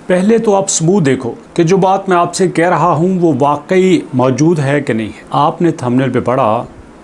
पहले तो आप सबूत देखो कि जो बात मैं आपसे कह रहा हूँ वो वाकई मौजूद है कि नहीं है। आपने थंबनेल पे पढ़ा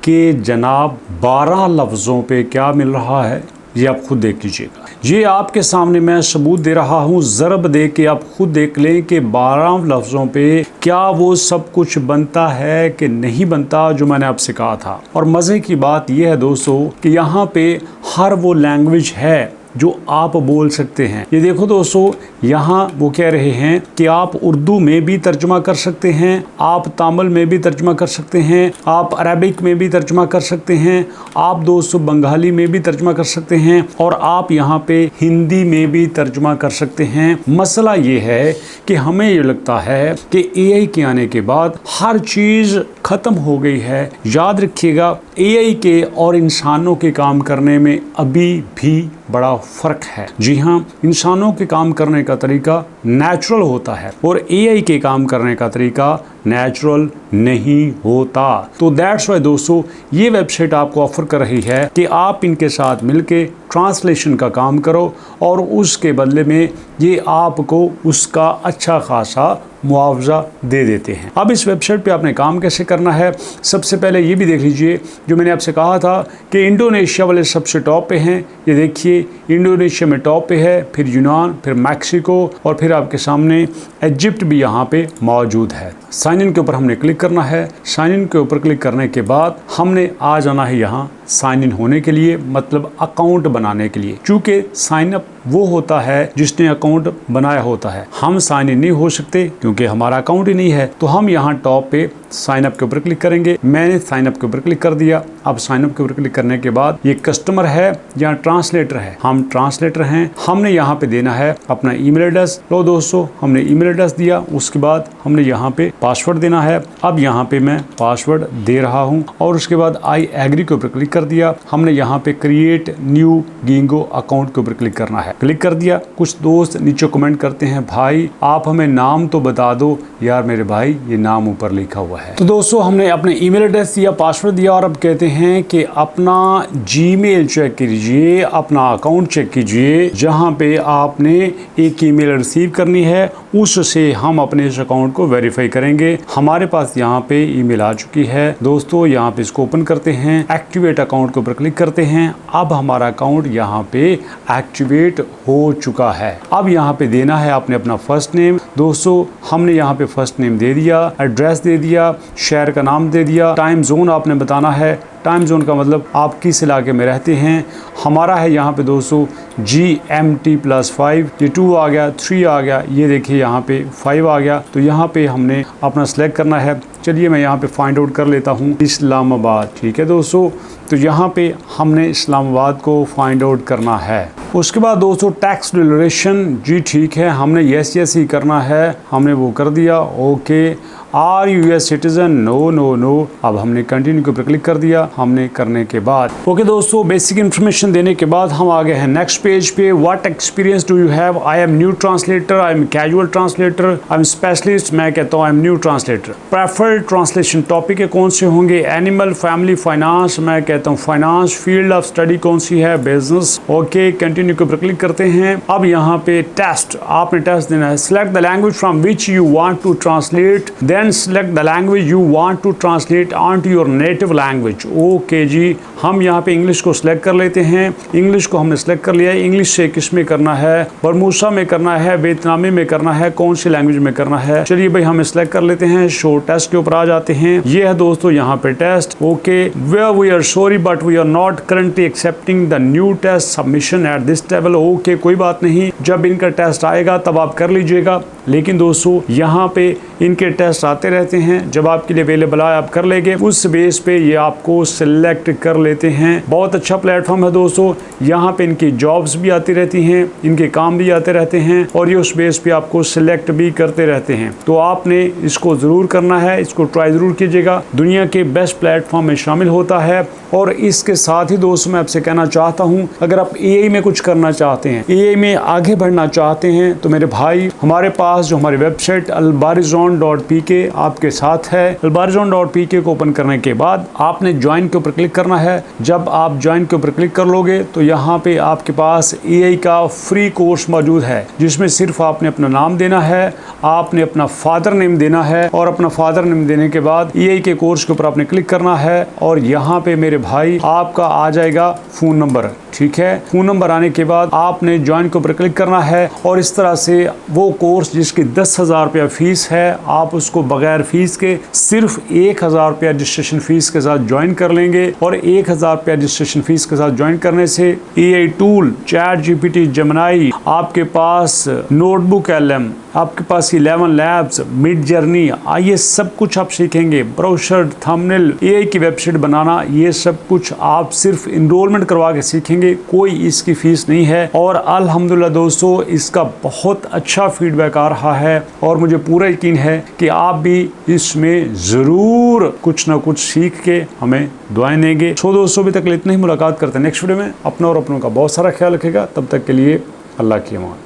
कि जनाब 12 लफ्ज़ों पे क्या मिल रहा है, ये आप खुद देख लीजिएगा। ये आपके सामने मैं सबूत दे रहा हूँ, ज़रब दे के आप खुद देख लें कि 12 लफ्ज़ों पे क्या वो सब कुछ बनता है कि नहीं बनता जो मैंने आपसे कहा था। और मज़े की बात यह है दोस्तों कि यहाँ पे हर वो लैंग्वेज है जो आप बोल सकते हैं। ये देखो दोस्तों, यहाँ वो कह रहे हैं कि आप उर्दू में भी तर्जुमा कर सकते हैं, आप तमिल में भी तर्जुमा कर सकते हैं, आप अरबिक में भी तर्जुमा कर सकते हैं, आप दोस्तों बंगाली में भी तर्जुमा कर सकते हैं और आप यहाँ पे हिंदी में भी तर्जुमा कर सकते हैं। मसला ये है कि हमें ये लगता है कि एआई के आने के बाद हर चीज़ ख़त्म हो गई है। याद रखिएगा, एआई के और इंसानों के काम करने में अभी भी बड़ा फ़र्क है। जी हाँ, इंसानों के काम करने का तरीका नेचुरल होता है और एआई के काम करने का तरीका नेचुरल नहीं होता। तो दैट्स वाई दोस्तों, ये वेबसाइट आपको ऑफर कर रही है कि आप इनके साथ मिलके ट्रांसलेशन का काम करो और उसके बदले में ये आपको उसका अच्छा खासा मुआवजा दे देते हैं। अब इस वेबसाइट पे आपने काम कैसे करना है, सबसे पहले ये भी देख लीजिए जो मैंने आपसे कहा था कि इंडोनेशिया वाले सबसे टॉप पे हैं। ये देखिए, इंडोनेशिया में टॉप पे है, फिर यूनान, फिर मैक्सिको और फिर आपके सामने इजिप्ट भी यहाँ पे मौजूद है। साइन इन के ऊपर हमने क्लिक करना है। साइन इन के ऊपर क्लिक करने के बाद हमने आ जाना है यहाँ साइन इन होने के लिए, मतलब अकाउंट बनाने के लिए। चूँकि साइन अप वो होता है जिसने अकाउंट बनाया होता है, हम साइन इन नहीं हो सकते क्योंकि हमारा अकाउंट ही नहीं है। तो हम यहाँ टॉप पे साइन अप के ऊपर क्लिक करेंगे। मैंने साइन अप के ऊपर क्लिक कर दिया। अब साइन अप के ऊपर क्लिक करने के बाद ये कस्टमर है या ट्रांसलेटर है, हम ट्रांसलेटर हैं। हमने यहाँ पे देना है अपना ईमेल एड्रेस। लो दोस्तों, हमने ईमेल एड्रेस दिया, उसके बाद हमने यहाँ पे पासवर्ड देना है। अब यहाँ पे मैं पासवर्ड दे रहा हूँ और उसके बाद आई एग्री के ऊपर क्लिक कर दिया। हमने यहाँ पे क्रिएट न्यू गिंगो अकाउंट के ऊपर क्लिक करना है। क्लिक कर दिया। कुछ दोस्त नीचे कमेंट करते हैं, भाई आप हमें नाम तो बता दो। यार मेरे भाई, ये नाम ऊपर लिखा हुआ है। तो दोस्तों, हमने अपने ईमेल एड्रेस दिया, पासवर्ड दिया और अब कहते हैं कि अपना जीमेल चेक कीजिए, अपना अकाउंट चेक कीजिए। जहाँ पे आपने एक ईमेल रिसीव करनी है उससे हम अपने इस अकाउंट को वेरीफाई करेंगे। हमारे पास यहाँ पे ईमेल आ चुकी है दोस्तों। यहाँ पे इसको ओपन करते हैं, एक्टिवेट अकाउंट के ऊपर क्लिक करते हैं। अब हमारा अकाउंट यहाँ पे एक्टिवेट हो चुका है। अब यहाँ पे देना है आपने अपना फर्स्ट नेम। दोस्तों, हमने यहाँ पे फर्स्ट नेम दे दिया, एड्रेस दे दिया, शहर का नाम दे दिया, टाइम जोन आपने बताना है। टाइम जोन का मतलब आप किस इलाके में रहते हैं। हमारा है यहाँ पे दोस्तों GMT+5, ये 2 आ गया, 3 आ गया, ये देखिए यहाँ पे 5 आ गया। तो यहाँ पे हमने अपना सेलेक्ट करना है। चलिए मैं यहाँ पे फाइंड आउट कर लेता हूँ इस्लामाबाद। ठीक है दोस्तों, तो यहाँ पे हमने इस्लामाबाद को फाइंड आउट करना है। उसके बाद दोस्तों टैक्स डिक्लेरेशन, जी ठीक है, हमने यस यस ही करना है। हमने वो कर दिया। Okay, are you S citizen, no no no. अब हमने कंटिन्यू के ऊपर क्लिक कर दिया। हमने करने के बाद ओके दोस्तों, बेसिक इन्फॉर्मेशन देने के बाद हम आ गए हैं नेक्स्ट पेज पे। What experience do you have? I am new translator, I am casual translator, I am specialist. मैं कहता हूँ I am new translator. Preferred translation topic के कौन से होंगे? Animal, family, finance. मैं कहता हूँ फाइनेंस। फील्ड ऑफ स्टडी कौन सी है? बिजनेस। ओके, कंटिन्यू के ऊपर क्लिक करते हैं। अब यहाँ पे टेस्ट, आपने टेस्ट देना है। Select the language from which you want to translate, then select the language you want to translate onto your native language। Okay जी, हम यहाँ पे इंग्लिश को सिलेक्ट कर लेते हैं। इंग्लिश को हमने सिलेक्ट कर लिया है। इंग्लिश से किस में करना है? बरमूसा में करना है, वियतनामी में करना है, कौन सी लैंग्वेज में करना है? चलिए भाई, हम सिलेक्ट कर लेते हैं। शो टेस्ट के ऊपर आ जाते हैं। ये है दोस्तों यहाँ पे test. Okay, where we are sorry but we are not currently accepting the new test submission at this table. Okay, कोई बात नहीं, जब इनका टेस्ट आएगा तब आप कर लीजिएगा। लेकिन दोस्तों यहाँ पे इनके टेस्ट आते रहते हैं, जब आपके लिए अवेलेबल आए आप कर लेंगे। उस बेस पे ये आपको सिलेक्ट कर लेते हैं। बहुत अच्छा प्लेटफॉर्म है दोस्तों। यहाँ पे इनकी जॉब्स भी आती रहती हैं, इनके काम भी आते रहते हैं और ये उस बेस पे आपको सिलेक्ट भी करते रहते हैं। तो आपने इसको ज़रूर करना है, इसको ट्राई ज़रूर कीजिएगा। दुनिया के बेस्ट प्लेटफॉर्म में शामिल होता है। और इसके साथ ही दोस्तों मैं आपसे कहना चाहता हूँ, अगर आप एआई में कुछ करना चाहते हैं, एआई में आगे बढ़ना चाहते हैं, तो मेरे भाई हमारे पास जो हमारी वेबसाइट albarizon.pk आपके साथ है। albarzon.pk को ओपन करने के बाद आपने ज्वाइन के ऊपर क्लिक करना है। जब आप ज्वाइन के ऊपर क्लिक कर लोगे तो यहाँ पे आपके पास AI का फ्री कोर्स मौजूद है, जिसमें सिर्फ आपने अपना नाम देना है, आपने अपना फादर नेम देना है और अपना फादर नेम देने के बाद AI के कोर्स के ऊपर आपने क्लिक करना है और यहाँ पे मेरे भाई आपका आ जाएगा फ़ोन नंबर। ठीक है, फ़ोन नंबर आने के बाद आपने ज्वाइन के ऊपर क्लिक करना है और इस तरह से वो कोर्स जिसकी 10,000 रुपया फीस है, आप उसको बगैर फीस के सिर्फ 1,000 रुपया रजिस्ट्रेशन फीस के साथ ज्वाइन कर लेंगे। और 1,000 रुपया रजिस्ट्रेशन फीस के साथ ज्वाइन करने से AI टूल, ChatGPT, जेमिनी, आपके पास नोटबुक LM, आपके पास 11 लैब्स, मिड जर्नी, ये सब कुछ आप सीखेंगे। ब्रोशर, थंबनेल, AI की वेबसाइट बनाना, ये सब कुछ आप सिर्फ इनरोलमेंट करवा के सीखेंगे, कोई इसकी फीस नहीं है। और अल्हम्दुलिल्लाह दोस्तों, इसका बहुत अच्छा फीडबैक आ रहा है और मुझे पूरा यकीन है कि आप भी इसमें ज़रूर कुछ ना कुछ सीख के हमें दुआएं देंगे। सो दोस्तों, अभी तक इतना ही, मुलाकात करते हैं नेक्स्ट वीडियो में। अपना और अपनों का बहुत सारा ख्याल रखेगा। तब तक के लिए अल्लाह की अमान।